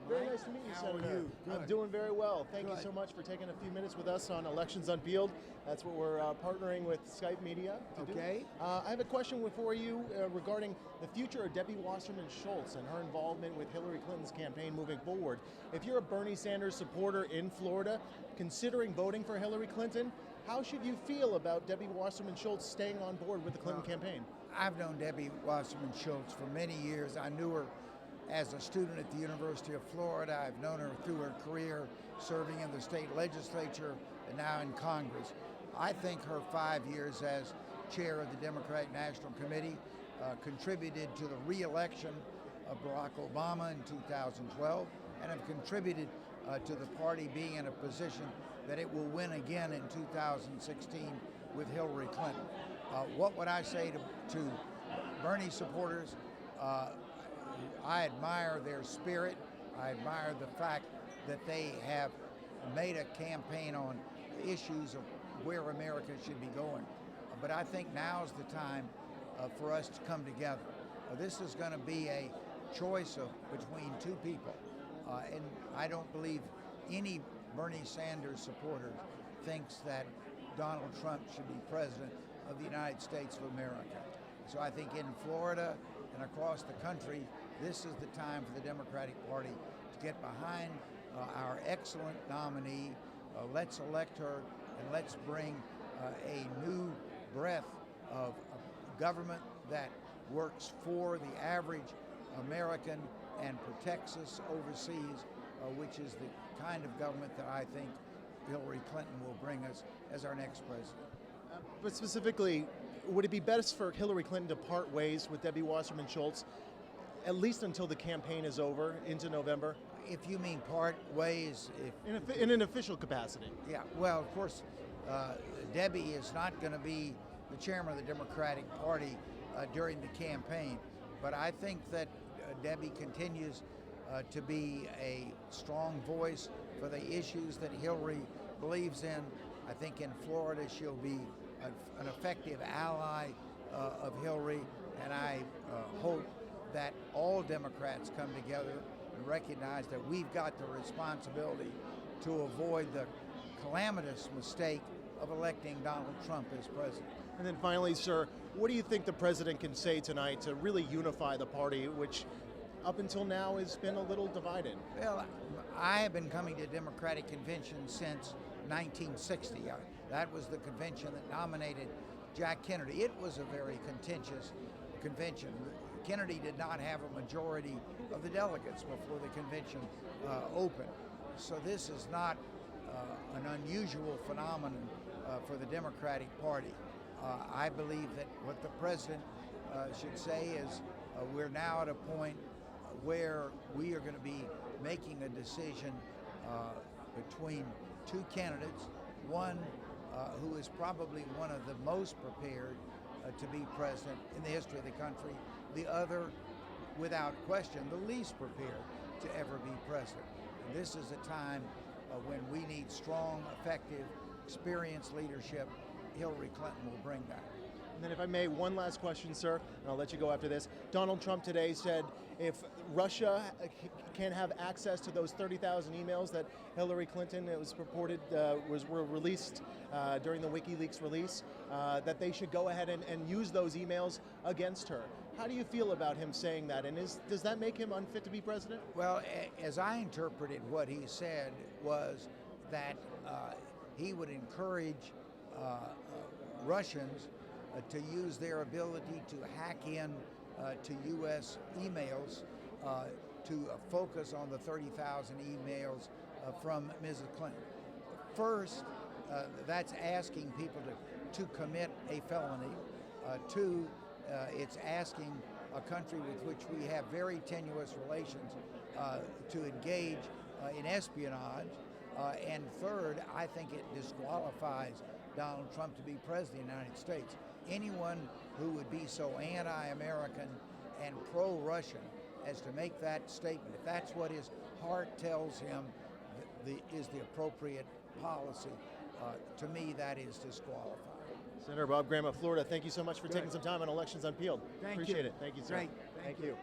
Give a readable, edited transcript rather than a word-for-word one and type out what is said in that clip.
Very nice to meet you, How Senator. are you? I'm Good. doing very well. Thank you Good. so much for taking a few minutes with us on Elections Unpeeled. That's what we're partnering with Skype Media to do. Okay. I have a question for you regarding the future of Debbie Wasserman Schultz and her involvement with Hillary Clinton's campaign moving forward. If you're a Bernie Sanders supporter in Florida, considering voting for Hillary Clinton, how should you feel about Debbie Wasserman Schultz staying on board with the Clinton campaign? I've known Debbie Wasserman Schultz for many years. I knew her as a student at the University of Florida. I've known her through her career serving in the state legislature and now in Congress. I think her 5 years as chair of the Democratic National Committee contributed to the re-election of Barack Obama in 2012 and have contributed to the party being in a position that it will win again in 2016 with Hillary Clinton. What would I say to Bernie supporters? I admire their spirit. I admire the fact that they have made a campaign on issues of where America should be going. But I think now's the time for us to come together. This is going to be a choice between two people. And I don't believe any Bernie Sanders supporter thinks that Donald Trump should be president of the United States of America. So I think in Florida and across the country, this is the time for the Democratic Party to get behind our excellent nominee. Let's elect her and let's bring a new breath of government that works for the average American and protects us overseas, which is the kind of government that I think Hillary Clinton will bring us as our next president. But specifically, would it be best for Hillary Clinton to part ways with Debbie Wasserman Schultz, at least until the campaign is over into November? If you mean part ways, In an official capacity. yeah, well, of course, Debbie is not going to be the chairman of the Democratic Party during the campaign, but I think that Debbie continues to be a strong voice for the issues that Hillary believes in. I think in Florida she'll be an effective ally of Hillary, and I hope that all Democrats come together and recognize that we've got the responsibility to avoid the calamitous mistake of electing Donald Trump as president. And then finally, sir, what do you think the president can say tonight to really unify the party, which up until now has been a little divided? Well, I have been coming to Democratic conventions since 1960. That was the convention that nominated Jack Kennedy. It was a very contentious convention. Kennedy did not have a majority of the delegates before the convention opened. So this is not an unusual phenomenon for the Democratic Party. I believe that what the president should say is we're now at a point where we are going to be making a decision between two candidates, one who is probably one of the most prepared to be president in the history of the country, the other, without question, the least prepared to ever be president. And this is a time when we need strong, effective, experienced leadership. Hillary Clinton will bring that. And then if I may, one last question, sir, and I'll let you go after this. Donald Trump today said if Russia can have access to those 30,000 emails that Hillary Clinton, it was purported, were released during the WikiLeaks release, that they should go ahead and use those emails against her. How do you feel about him saying that? And does that make him unfit to be president? Well, as I interpreted what he said was that he would encourage Russians to use their ability to hack in to U.S. emails to focus on the 30,000 emails from Mrs. Clinton. First, that's asking people to commit a felony. Two, it's asking a country with which we have very tenuous relations to engage in espionage. And third, I think it disqualifies Donald Trump to be president of the United States. Anyone who would be so anti-American and pro-Russian as to make that statement, if that's what his heart tells him is the appropriate policy, to me that is disqualified. Senator Bob Graham of Florida, thank you so much for taking some time on Elections Unpeeled. Thank Appreciate you. it. Thank you, sir. Great. Thank you.